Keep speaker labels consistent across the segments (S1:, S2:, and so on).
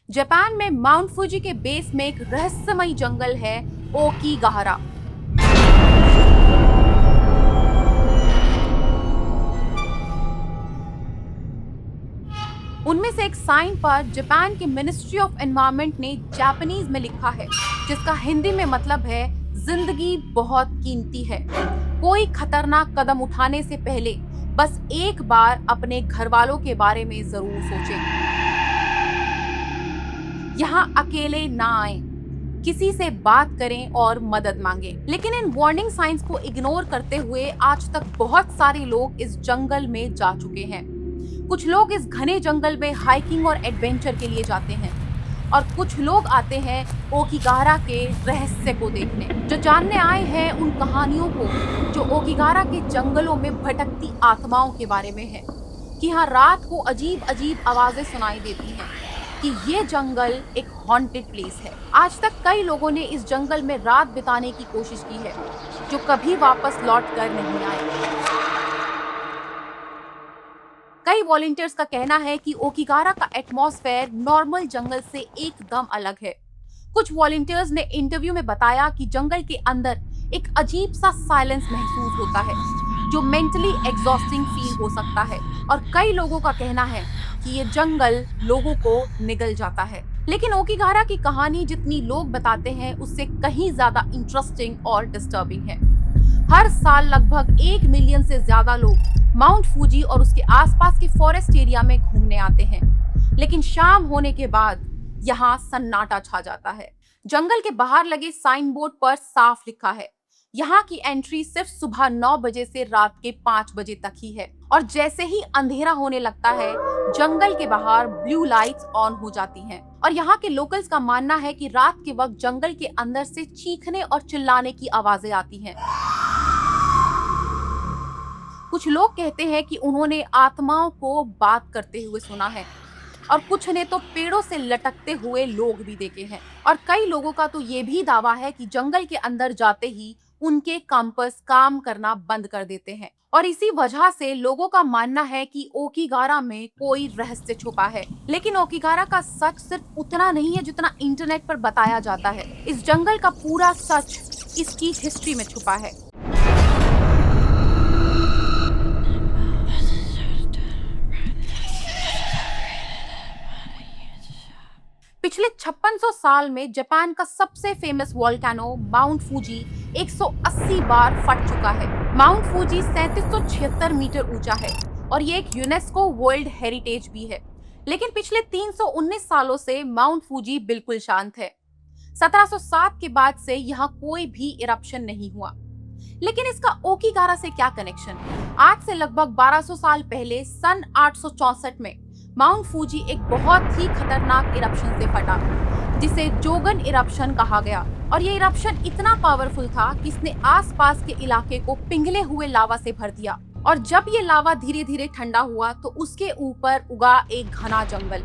S1: Japan में Mount Fuji के base में एक रहस्यमयी जंगल है, ओकीगाहरा। उनमें से एक साइन पर जापान के मिनिस्ट्री ऑफ एनवायरनमेंट ने जापानीज में लिखा है, जिसका हिंदी में मतलब है जिंदगी बहुत कीमती है। कोई खतरनाक कदम उठाने से पहले बस एक बार अपने घर वालों के बारे में जरूर सोचें। यहाँ अकेले ना आए, किसी से बात करें और मदद मांगें। लेकिन इन वार्निंग साइंस को इग्नोर करते हुए आज तक बहुत सारे लोग इस जंगल में जा चुके हैं। कुछ लोग इस घने जंगल में हाइकिंग और एडवेंचर के लिए जाते हैं और कुछ लोग आते हैं ओकीगाहरा के रहस्य को देखने। जो जानने आए हैं उन कहानियों को जो ओकीगाहरा के जंगलों में भटकती आत्माओं के बारे में है, कि हाँ रात को अजीब अजीब आवाजें सुनाई देती हैं, कि ये जंगल एक हॉन्टेड प्लेस है। आज तक कई लोगों ने इस जंगल में रात बिताने की कोशिश की है, जो कभी वापस लौट कर नहीं आए। कई वॉलंटियर्स का कहना है कि ओकीगाहरा का एटमॉस्फेयर नॉर्मल जंगल से एकदम अलग है। कुछ वॉलंटियर्स ने इंटरव्यू में बताया कि जंगल के अंदर एक अजीब सा साइलेंस महसूस होता है, जो मेंटली एग्जॉस्टिंग फील हो सकता है। और कई लोगों का कहना है कि ये जंगल लोगों को निगल जाता है। लेकिन ओकीगाहरा की कहानी जितनी लोग बताते हैं उससे कहीं ज्यादा इंटरेस्टिंग और डिस्टर्बिंग है। हर साल लगभग 1 मिलियन से ज्यादा लोग माउंट फूजी और उसके आसपास के फॉरेस्ट एरिया में घूमने आते हैं, लेकिन शाम होने के बाद यहाँ सन्नाटा छा जाता है। जंगल के बाहर लगे साइन बोर्ड पर साफ लिखा है, यहाँ की एंट्री सिर्फ सुबह 9 बजे से रात के 5 बजे तक ही है। और जैसे ही अंधेरा होने लगता है, जंगल के बाहर ब्लू लाइट्स ऑन हो जाती हैं। और यहाँ के लोकल्स का मानना है कि रात के वक्त जंगल के अंदर से चीखने और चिल्लाने की आवाजें आती हैं। कुछ लोग कहते हैं कि उन्होंने आत्माओं को बात करते हुए सुना है, और कुछ ने तो पेड़ों से लटकते हुए लोग भी देखे हैं। और कई लोगों का तो ये भी दावा है कि जंगल के अंदर जाते ही उनके कंपास काम करना बंद कर देते हैं। और इसी वजह से लोगों का मानना है कि ओकीगाहरा में कोई रहस्य छुपा है। लेकिन ओकीगाहरा का सच सिर्फ उतना नहीं है जितना इंटरनेट पर बताया जाता है। इस जंगल का पूरा सच इसकी हिस्ट्री में छुपा है। पिछले 5600 साल में जापान का सबसे फेमस वोल्केनो माउंट फूजी 180 बार फट चुका है। माउंट फूजी 3776 मीटर ऊंचा है और ये एक यूनेस्को वर्ल्ड हेरिटेज भी है। लेकिन पिछले 319 सालों से माउंट फूजी बिल्कुल शांत है। 1707 के बाद से यहाँ कोई भी इरप्शन नहीं हुआ। लेकिन इसका ओकीगाहरा से क्या कनेक्शन? आज से लगभग 1200 साल पहले सन 864 में माउंट फूजी एक बहुत ही खतरनाक इरप्शन से फटा, जिसे जोगन इरप्शन कहा गया। और ये इरप्शन इतना पावरफुल था कि इसने आसपास के इलाके को पिघले हुए लावा से भर दिया। और जब ये लावा धीरे धीरे ठंडा हुआ तो उसके ऊपर उगा एक घना जंगल,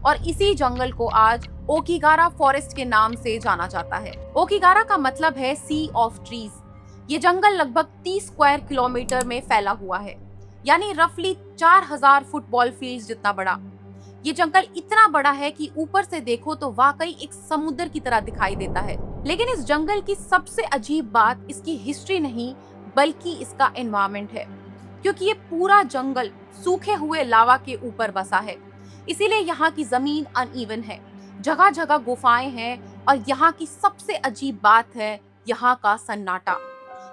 S1: और इसी जंगल को आज ओकीगाहरा फॉरेस्ट के नाम से जाना जाता है। ओकीगाहरा का मतलब है सी ऑफ ट्रीज। ये जंगल लगभग 30 स्क्वायर किलोमीटर में फैला हुआ है, यानी रफली 4000 फुटबॉल फील्ड जितना बड़ा। ये जंगल इतना बड़ा है कि ऊपर से देखो तो वाकई एक समुद्र की तरह दिखाई देता है। लेकिन इस जंगल की सबसे अजीब बात इसकी हिस्ट्री नहीं बल्कि इसका एनवायरनमेंट है, क्योंकि ये पूरा जंगल सूखे हुए लावा के ऊपर बसा है। इसीलिए यहाँ की जमीन अनइवन है, जगह जगह गुफाएं हैं। और यहाँ की सबसे अजीब बात है यहाँ का सन्नाटा।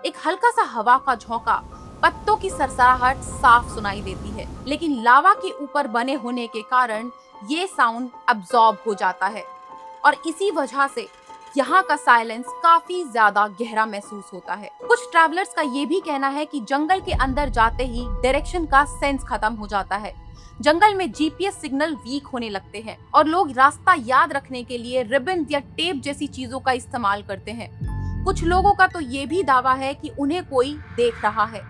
S1: एक हल्का सा हवा का झोंका, पत्तों की सरसराहट साफ सुनाई देती है, लेकिन लावा के ऊपर बने होने के कारण ये साउंड अब्सॉर्ब हो जाता है। और इसी वजह से यहाँ का साइलेंस काफी ज्यादा गहरा महसूस होता है। कुछ ट्रैवलर्स का ये भी कहना है कि जंगल के अंदर जाते ही डायरेक्शन का सेंस खत्म हो जाता है। जंगल में जीपीएस सिग्नल वीक होने लगते हैं और लोग रास्ता याद रखने के लिए रिबन या टेप जैसी चीजों का इस्तेमाल करते हैं। कुछ लोगों का तो ये भी दावा है कि उन्हें कोई देख रहा है,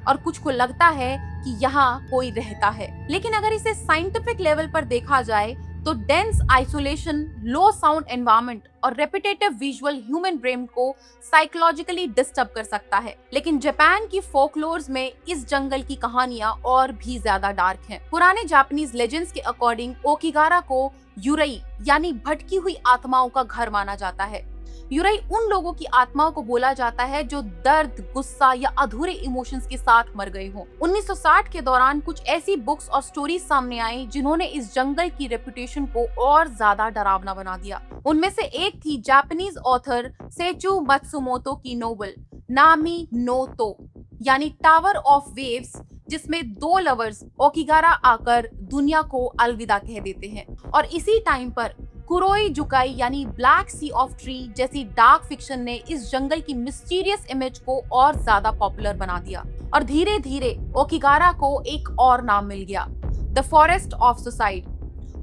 S1: और कुछ को लगता है कि यहाँ कोई रहता है। लेकिन अगर इसे साइंटिफिक लेवल पर देखा जाए तो dense isolation, low sound environment और रेपिटेटिव विजुअल ह्यूमन ब्रेन को साइकोलॉजिकली डिस्टर्ब कर सकता है। लेकिन जापान की फोकलोर्स में इस जंगल की कहानियां और भी ज्यादा डार्क हैं। पुराने जापानीज लेजेंड्स के अकॉर्डिंग ओकिगारा को यूरई यानी भटकी हुई आत्माओं का घर माना जाता है। यूरई उन लोगों की आत्माओं को बोला जाता है जो दर्द, गुस्सा या अधूरे इमोशंस के साथ मर गए हों। 1960 के दौरान कुछ ऐसी बुक्स और स्टोरीज सामने आई जिन्होंने इस जंगल की रेपुटेशन को और ज्यादा डरावना बना दिया। उनमें से एक थी जापानीज ऑथर सेचू मत्सुमोतो की नोवेल नामी नो तो यानी टावर ऑफ वेव्स, जिसमें दो लवर्स ओकिगारा आकर दुनिया को अलविदा कह देते हैं। और इसी टाइम पर कुरोई जुकाई यानी ब्लैक सी ऑफ ट्री जैसी डार्क फिक्शन ने इस जंगल की मिस्टीरियस इमेज को और ज्यादा पॉपुलर बना दिया। और धीरे धीरे ओकिगारा को एक और नाम मिल गया, द फॉरेस्ट ऑफ सुसाइड।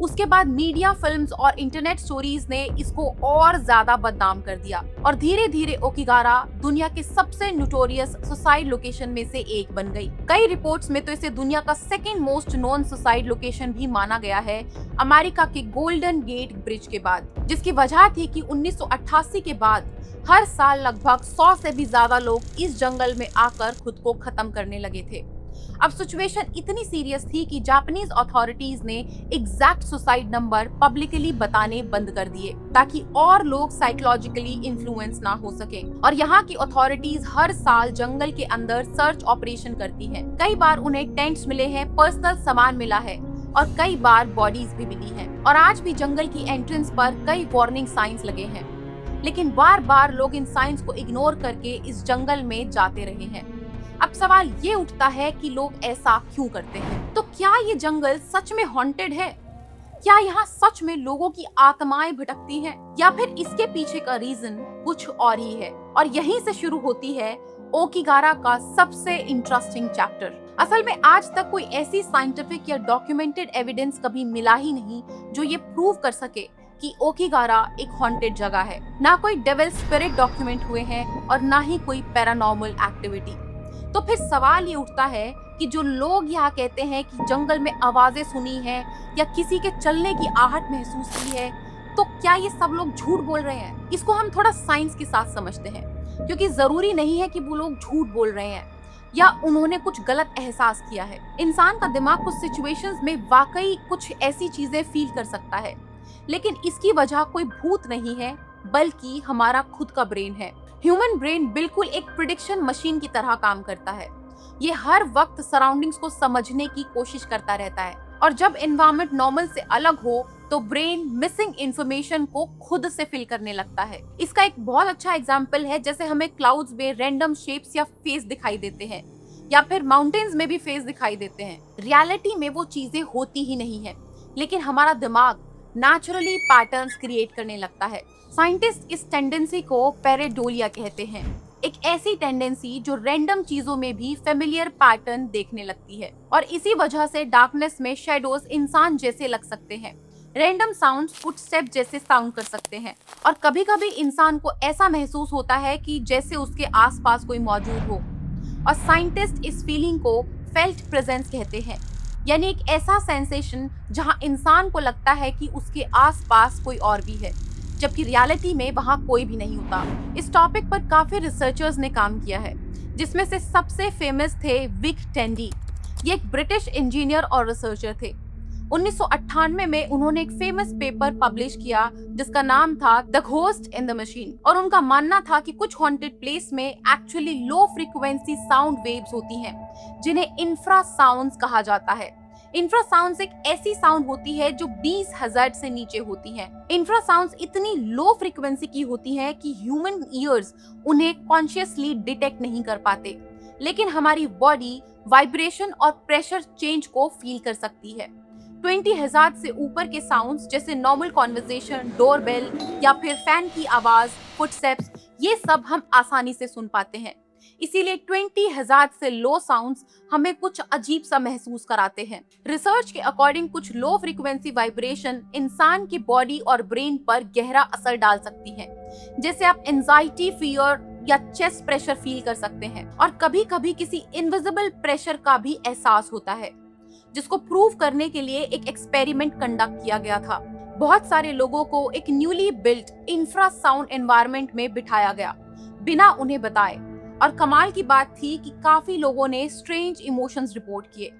S1: उसके बाद मीडिया, फिल्म्स और इंटरनेट स्टोरीज ने इसको और ज्यादा बदनाम कर दिया और धीरे धीरे ओकिगारा दुनिया के सबसे नोटोरियस सुसाइड लोकेशन में से एक बन गई। कई रिपोर्ट्स में तो इसे दुनिया का second most known suicide location भी माना गया है, अमेरिका के गोल्डन गेट ब्रिज के बाद, जिसकी वजह थी कि 1988 के बाद हर साल लगभग 100 से भी ज्यादा लोग इस जंगल में आकर खुद को खत्म करने लगे थे। अब सिचुएशन इतनी सीरियस थी कि जापानीज अथॉरिटीज ने एग्जैक्ट सुसाइड नंबर पब्लिकली बताने बंद कर दिए ताकि और लोग साइकोलॉजिकली इन्फ्लुएंस ना हो सके। और यहाँ की अथॉरिटीज हर साल जंगल के अंदर सर्च ऑपरेशन करती हैं। कई बार उन्हें टेंट्स मिले हैं, पर्सनल सामान मिला है और कई बार बॉडीज भी मिली हैं। और आज भी जंगल की एंट्रेंस पर कई वार्निंग साइंस लगे हैं, लेकिन बार बार लोग इन साइंस को इग्नोर करके इस जंगल में जाते रहे हैं। अब सवाल ये उठता है कि लोग ऐसा क्यों करते हैं? तो क्या ये जंगल सच में हॉन्टेड है? क्या यहाँ सच में लोगों की आत्माएं भटकती हैं? या फिर इसके पीछे का रीजन कुछ और ही है? और यहीं से शुरू होती है ओकिगारा का सबसे इंटरेस्टिंग चैप्टर। असल में आज तक कोई ऐसी साइंटिफिक या डॉक्यूमेंटेड एविडेंस कभी मिला ही नहीं जो ये प्रूव कर सके कि ओकिगारा एक हॉन्टेड जगह है। ना कोई डेविल स्पिरिट डॉक्यूमेंट हुए हैं और ना ही कोई पैरानॉर्मल एक्टिविटी। तो फिर सवाल ये उठता है कि जो लोग यहाँ कहते हैं कि जंगल में आवाजें सुनी हैं या किसी के चलने की आहट महसूस की है, तो क्या ये सब लोग झूठ बोल रहे हैं? इसको हम थोड़ा साइंस के साथ समझते हैं, क्योंकि जरूरी नहीं है कि वो लोग झूठ बोल रहे हैं या उन्होंने कुछ गलत एहसास किया है। इंसान का दिमाग कुछ सिचुएशंस में वाकई कुछ ऐसी चीजें फील कर सकता है, लेकिन इसकी वजह कोई भूत नहीं है बल्कि हमारा खुद का ब्रेन है। ह्यूमन ब्रेन बिल्कुल एक प्रिडिक्शन मशीन की तरह काम करता है। ये हर वक्त सराउंडिंग्स को समझने की कोशिश करता रहता है और जब एनवायरनमेंट नॉर्मल से अलग हो तो ब्रेन मिसिंग इंफॉर्मेशन को खुद से फिल करने लगता है। इसका एक बहुत अच्छा एग्जांपल है, जैसे हमें क्लाउड्स में रैंडम शेप्स या फेस दिखाई देते हैं या फिर माउंटेन्स में भी फेस दिखाई देते हैं। रियलिटी में वो चीजें होती ही नहीं है, लेकिन हमारा दिमाग नेचुरली पैटर्न्स क्रिएट करने लगता है। साइंटिस्ट इस टेंडेंसी को पैरेडोलिया कहते हैं, एक ऐसी टेंडेंसी जो रैंडम चीजों में भी फेमिलियर पैटर्न देखने लगती है। और इसी वजह से डार्कनेस में शैडोज इंसान जैसे लग सकते हैं, रैंडम साउंड्स फुटस्टेप जैसे साउंड कर सकते हैं और कभी कभी इंसान को ऐसा महसूस होता है कि जैसे उसके आसपास कोई मौजूद हो। और साइंटिस्ट इस फीलिंग को फेल्ट प्रेजेंस कहते हैं, यानी एक ऐसा सेंसेशन जहां इंसान को लगता है कि उसके आसपास कोई और भी है, जबकि रियलिटी में वहां कोई भी नहीं होता। इस टॉपिक पर काफी रिसर्चर्स ने काम किया है, जिसमें से सबसे फेमस थे विक टेंडी। ये एक ब्रिटिश इंजीनियर और रिसर्चर थे। 1998 में उन्होंने एक फेमस पेपर पब्लिश किया जिसका नाम था the ghost in the machine. और उनका मानना था कि कुछ हॉन्टेड प्लेस में actually low frequency sound waves होती हैं, जिन्हें इंफ्रा साउंड्स कहा जाता है। इंफ्रा साउंड्स एक ऐसी साउंड होती है जो 20 हर्ट्ज से नीचे होती है। इंफ्रा साउंड्स इतनी लो फ्रीक्वेंसी की होती है कि ह्यूमन ईयर्स उन्हें कॉन्शियसली डिटेक्ट नहीं कर पाते, लेकिन हमारी बॉडी वाइब्रेशन और प्रेशर चेंज को फील कर सकती है। 20 हर्ट्ज से ऊपर के साउंड्स जैसे नॉर्मल कॉन्वर्सेशन, डोरबेल या फिर फैन की आवाज, फुटस्टेप्स, ये सब हम आसानी से सुन पाते हैं। इसीलिए 20 हर्ट्ज से लो साउंड्स हमें कुछ अजीब सा महसूस कराते हैं। रिसर्च के अकॉर्डिंग कुछ लो फ्रीक्वेंसी वाइब्रेशन इंसान की बॉडी और ब्रेन पर गहरा असर डाल सकती है, जैसे आप एंजाइटी, फियर या चेस्ट प्रेशर फील कर सकते हैं और कभी कभी किसी इनविजिबल प्रेशर का भी एहसास होता है। जिसको प्रूव करने के लिए एक एक्सपेरिमेंट कंडक्ट किया गया था। बहुत सारे लोगों को एक न्यूली बिल्ट इंफ्रासाउंड एनवायरनमेंट में बिठाया गया बिना उन्हें बताए, और कमाल की बात थी कि काफी लोगों ने स्ट्रेंज इमोशंस रिपोर्ट किए।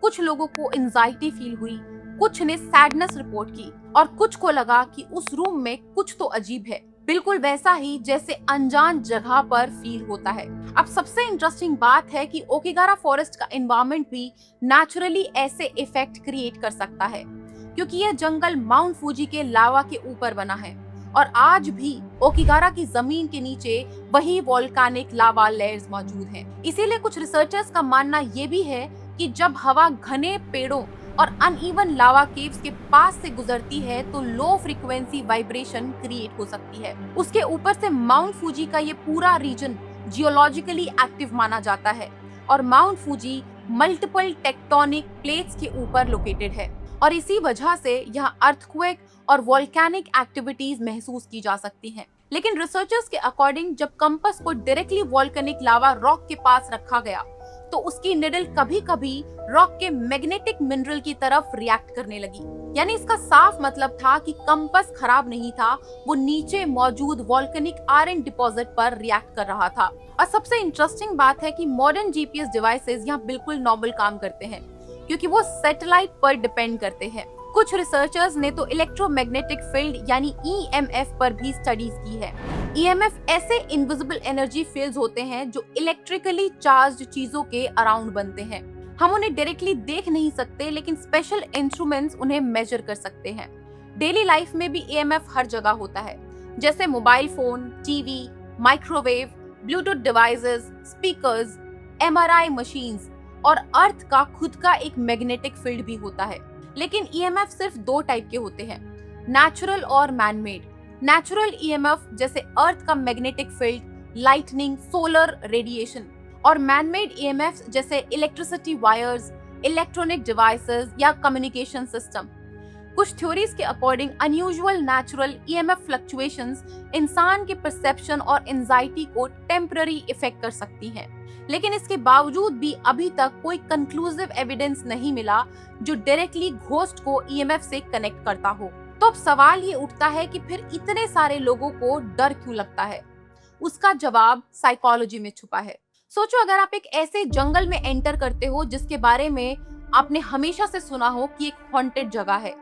S1: कुछ लोगों को एंजाइटी फील हुई, कुछ ने सैडनेस रिपोर्ट की, और कुछ को लगा कि उस रूम में कुछ तो अजीब है, बिल्कुल वैसा ही जैसे अनजान जगह पर फील होता है। अब सबसे इंटरेस्टिंग बात है कि ओकिगारा फॉरेस्ट का एनवायरनमेंट भी नेचुरली ऐसे इफेक्ट क्रिएट कर सकता है, क्योंकि यह जंगल माउंट फूजी के लावा के ऊपर बना है, और आज भी ओकिगारा की जमीन के नीचे वही वोल्केनिक लावा लेयर्स मौजूद हैं। इसीलिए कुछ रिसर्चर्स का मानना ये भी है कि जब हवा घने पेड़ों और अनइवन लावा केव्स के पास से गुजरती है तो लो फ्रीक्वेंसी वाइब्रेशन क्रिएट हो सकती है। उसके ऊपर से माउंट फूजी का ये पूरा रीजन जियोलॉजिकली एक्टिव माना जाता है, और mount Fuji multiple tectonic plates के ऊपर लोकेटेड है, और इसी वजह से यहाँ अर्थक्वेक और वोल्केनिक एक्टिविटीज महसूस की जा सकती हैं। लेकिन रिसर्चर्स के अकॉर्डिंग जब कंपास को डायरेक्टली वोल्केनिक लावा रॉक के पास रखा गया तो उसकी निडल कभी कभी रॉक के मैग्नेटिक मिनरल की तरफ रिएक्ट करने लगी। यानी इसका साफ मतलब था कि कंपास खराब नहीं था, वो नीचे मौजूद वोल्केनिक आयरन डिपॉजिट पर रिएक्ट कर रहा था। और सबसे इंटरेस्टिंग बात है कि मॉडर्न जीपीएस डिवाइसेस यहाँ बिल्कुल नॉर्मल काम करते हैं, क्योंकि वो सैटेलाइट पर डिपेंड करते हैं। कुछ रिसर्चर्स ने तो इलेक्ट्रोमैग्नेटिक फील्ड यानी ईएमएफ पर भी स्टडीज की है। ईएमएफ ऐसे इनविजिबल एनर्जी फील्ड्स होते हैं जो इलेक्ट्रिकली चार्ज्ड चीजों के अराउंड बनते हैं। हम उन्हें डायरेक्टली देख नहीं सकते, लेकिन स्पेशल इंस्ट्रूमेंट्स उन्हें मेजर कर सकते हैं। डेली लाइफ में भी ईएमएफ हर जगह होता है, जैसे mobile phone, TV, microwave, Bluetooth devices, speakers, MRI machines, और अर्थ का खुद का एक मैग्नेटिक फील्ड भी होता है। लेकिन ईएमएफ सिर्फ दो टाइप के होते हैं, नेचुरल और मैनमेड। नेचुरल ईएमएफ जैसे अर्थ का magnetic field, lightning, solar radiation, और मैनमेड ईएमएफ जैसे इलेक्ट्रिसिटी वायर्स, इलेक्ट्रॉनिक डिवाइसेस या कम्युनिकेशन सिस्टम। कुछ थ्योरीज के according unusual natural EMF fluctuations इंसान के परसेप्शन और एंजाइटी को टेम्पररी इफेक्ट कर सकती हैं, लेकिन इसके बावजूद भी अभी तक कोई कंक्लूसिव एविडेंस नहीं मिला जो डायरेक्टली घोस्ट को ईएमएफ से कनेक्ट करता हो। तो अब सवाल ये उठता है कि फिर इतने सारे लोगों को डर क्यों लगता है? उसका जवाब साइकोलॉजी में छुपा है। सोचो, अगर आप एक ऐसे जंगल में एंटर करते हो जिसके बारे में आपने हमेशा से सुना हो कि एक हॉन्टेड जगह है,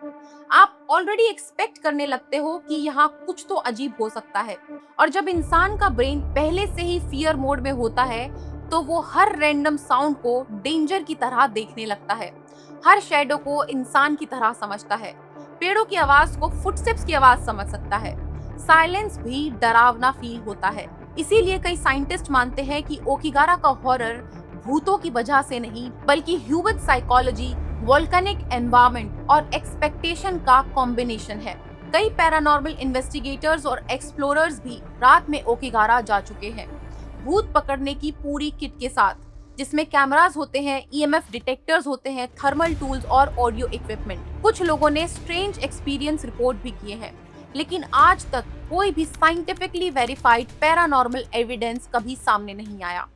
S1: आप ऑलरेडी एक्सपेक्ट करने लगते हो कि यहाँ कुछ तो अजीब हो सकता है। और जब इंसान का ब्रेन पहले से ही फियर मोड में होता है तो वो हर रैंडम साउंड को डेंजर की तरह देखने लगता है, हर शैडो को इंसान की तरह समझता है, पेड़ों की आवाज को फुटस्टेप्स की आवाज समझ सकता है, साइलेंस भी डरावना फील होता है। इसीलिए कई साइंटिस्ट मानते हैं कि ओकिगारा का हॉरर भूतों की वजह से नहीं, बल्कि ह्यूमन साइकोलॉजी, वोल्केनिक एनवायरनमेंट और एक्सपेक्टेशन का कॉम्बिनेशन है। कई पैरानॉर्मल इन्वेस्टिगेटर्स और एक्सप्लोरर्स भी रात में ओकिगारा जा चुके हैं, भूत पकड़ने की पूरी किट के साथ, जिसमें कैमरास होते हैं, ईएमएफ डिटेक्टर्स होते हैं, थर्मल टूल्स और ऑडियो इक्विपमेंट। कुछ लोगों ने स्ट्रेंज एक्सपीरियंस रिपोर्ट भी किए हैं, लेकिन आज तक कोई भी साइंटिफिकली वेरीफाइड पैरानॉर्मल एविडेंस कभी सामने नहीं आया।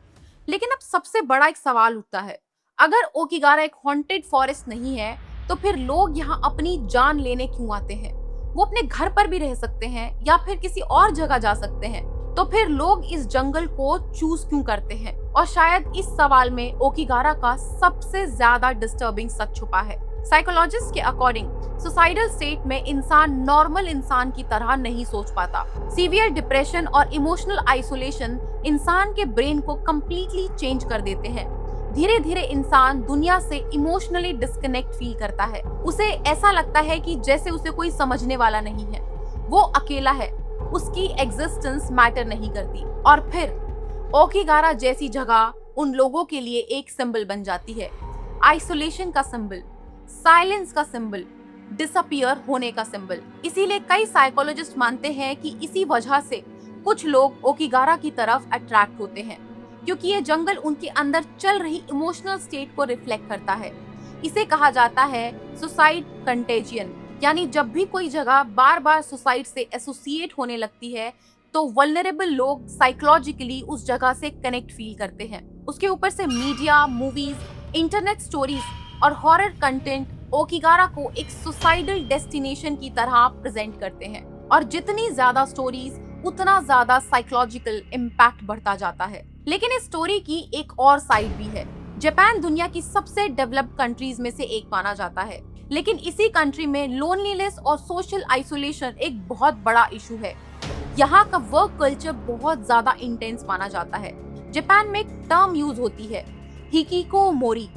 S1: लेकिन अब सबसे बड़ा एक सवाल उठता है, अगर ओकिगारा एक हॉन्टेड फॉरेस्ट नहीं है तो फिर लोग यहाँ अपनी जान लेने क्यों आते हैं? वो अपने घर पर भी रह सकते हैं या फिर किसी और जगह जा सकते हैं, तो फिर लोग इस जंगल को चूज क्यों करते हैं? और शायद इस सवाल में ओकिगारा का सबसे ज्यादा डिस्टर्बिंग सच छुपा है। साइकोलॉजिस्ट के अकॉर्डिंग सुसाइडल स्टेट में इंसान नॉर्मल इंसान की तरह नहीं सोच पाता। सीवियर डिप्रेशन और इमोशनल आइसोलेशन इंसान के ब्रेन को कंप्लीटली चेंज कर देते हैं। धीरे धीरे इंसान दुनिया से इमोशनली डिस्कनेक्ट फील करता है। उसे ऐसा लगता है कि जैसे उसे कोई समझने वाला नहीं है, वो अकेला है, उसकी एग्जिस्टेंस मैटर नहीं करती। और फिर ओकिगारा जैसी जगह उन लोगों के लिए एक सिंबल बन जाती है, आइसोलेशन का सिंबल, साइलेंस का सिंबल, डिसअपीयर होने का सिंबल। इसीलिए कई साइकोलॉजिस्ट मानते हैं कि इसी वजह से कुछ लोग ओकिगारा की तरफ अट्रैक्ट होते हैं, क्योंकि ये जंगल उनके अंदर चल रही इमोशनल स्टेट को रिफ्लेक्ट करता है। इसे कहा जाता है सुसाइड कंटेजियन, यानी जब भी कोई जगह बार बार सुसाइड से एसोसिएट होने लगती है तो वल्नरेबल लोग साइकोलॉजिकली उस जगह से कनेक्ट फील करते हैं। उसके ऊपर से मीडिया, मूवीज, इंटरनेट स्टोरीज और हॉरर कंटेंट ओकिगारा को एक सुसाइडल डेस्टिनेशन की तरह प्रेजेंट करते हैं। और जितनी ज्यादा स्टोरीज उतना ज्यादा साइकोलॉजिकल इम्पैक्ट बढ़ता जाता है। लेकिन इस स्टोरी की एक और साइड भी है। जापान दुनिया की सबसे डेवलप्ड कंट्रीज में से एक माना जाता है, लेकिन इसी कंट्री में लोनलीनेस और सोशल आइसोलेशन एक बहुत बड़ा इशू है। यहाँ का वर्क कल्चर बहुत ज्यादा इंटेंस माना जाता है। जापान में एक टर्म यूज होती है, हिकिकोमोरी।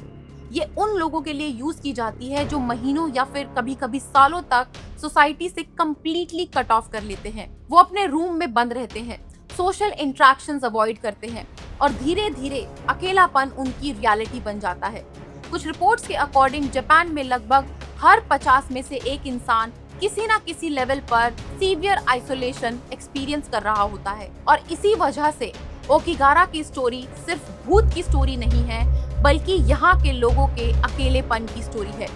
S1: ये उन लोगों के लिए यूज की जाती है जो महीनों या फिर कभी कभी सालों तक सोसाइटी से कंप्लीटली कट ऑफ कर लेते हैं। वो अपने रूम में बंद रहते हैं, सोशल इंटरेक्शंस अवॉइड करते हैं और धीरे धीरे अकेलापन उनकी रियलिटी बन जाता है। कुछ रिपोर्ट्स के अकॉर्डिंग जापान में लगभग हर 50 में से एक इंसान किसी ना किसी लेवल पर सीवियर आइसोलेशन एक्सपीरियंस कर रहा होता है। और इसी वजह से ओकिगारा की स्टोरी सिर्फ भूत की स्टोरी नहीं है, बल्कि यहाँ के लोगों के अकेलेपन की स्टोरी है।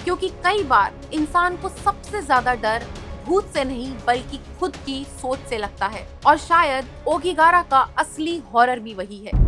S1: क्योंकि कई बार इंसान को सबसे ज्यादा डर भूत से नहीं बल्कि खुद की सोच से लगता है। और शायद ओकिगारा का असली हॉरर भी वही है।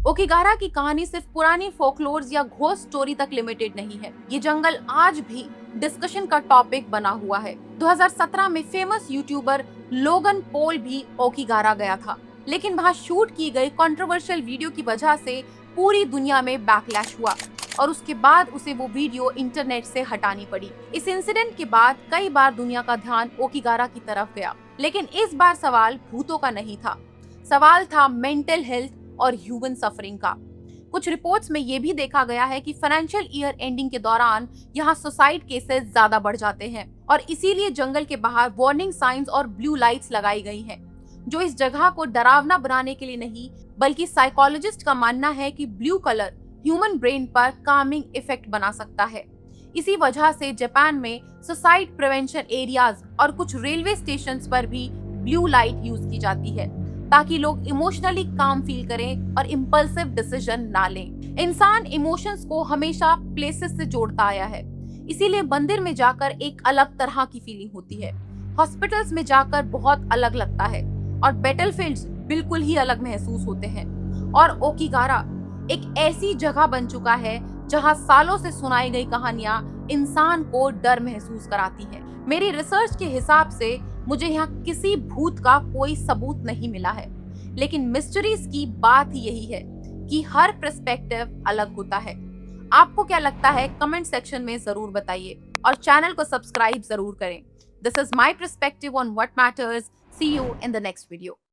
S1: ओकिगारा की कहानी सिर्फ पुरानी फोकलोर्स या घोस्ट स्टोरी तक लिमिटेड नहीं है। ये जंगल आज भी डिस्कशन का टॉपिक बना हुआ है। 2017 में फेमस यूट्यूबर लोगन पॉल भी ओकिगारा गया था, लेकिन वहाँ शूट की गई कंट्रोवर्शियल वीडियो की वजह से पूरी दुनिया में बैकलैश हुआ और उसके बाद उसे वो वीडियो इंटरनेट से हटानी पड़ी। इस इंसिडेंट के बाद कई बार दुनिया का ध्यान ओकिगारा की तरफ गया, लेकिन इस बार सवाल भूतों का नहीं था, सवाल था मेंटल हेल्थ और ह्यूमन सफरिंग का। कुछ रिपोर्ट्स में ये भी देखा गया है कि फाइनेंशियल ईयर एंडिंग के दौरान यहाँ सुसाइड केसेस ज्यादा बढ़ जाते हैं और इसीलिए जंगल के बाहर वार्निंग साइंस और ब्लू लाइट्स लगाई गई हैं, जो इस जगह को डरावना बनाने के लिए नहीं, बल्कि साइकोलॉजिस्ट का मानना है कि ब्लू कलर ह्यूमन ब्रेन पर कामिंग इफेक्ट बना सकता है। इसी वजह से जापान में सुसाइड प्रिवेंशन एरियाज और कुछ रेलवे स्टेशंस पर भी ब्लू लाइट यूज की जाती है, ताकि लोग इमोशनली काम फील करें और इम्पल्सिव डिसीजन ना लें। इंसान इमोशंस को हमेशा प्लेसेस से जोड़ता आया है, इसीलिए मंदिर में जाकर एक अलग तरह की फीलिंग होती है, हॉस्पिटल्स में जाकर बहुत अलग लगता है और बैटलफील्ड्स बिल्कुल ही अलग महसूस होते हैं। और ओकिगारा एक ऐसी जगह बन चुका है जहां सालों से सुनाई गई कहानियां इंसान को डर महसूस कराती हैं। मेरी रिसर्च के हिसाब से मुझे यहाँ किसी भूत का कोई सबूत नहीं मिला है, लेकिन मिस्ट्रीज की बात ही यही है कि हर पर्सपेक्टिव अलग होता है। आपको क्या लगता है कमेंट सेक्शन में जरूर बताइए और चैनल को सब्सक्राइब जरूर करें। This is my perspective on what matters. See you in the next video.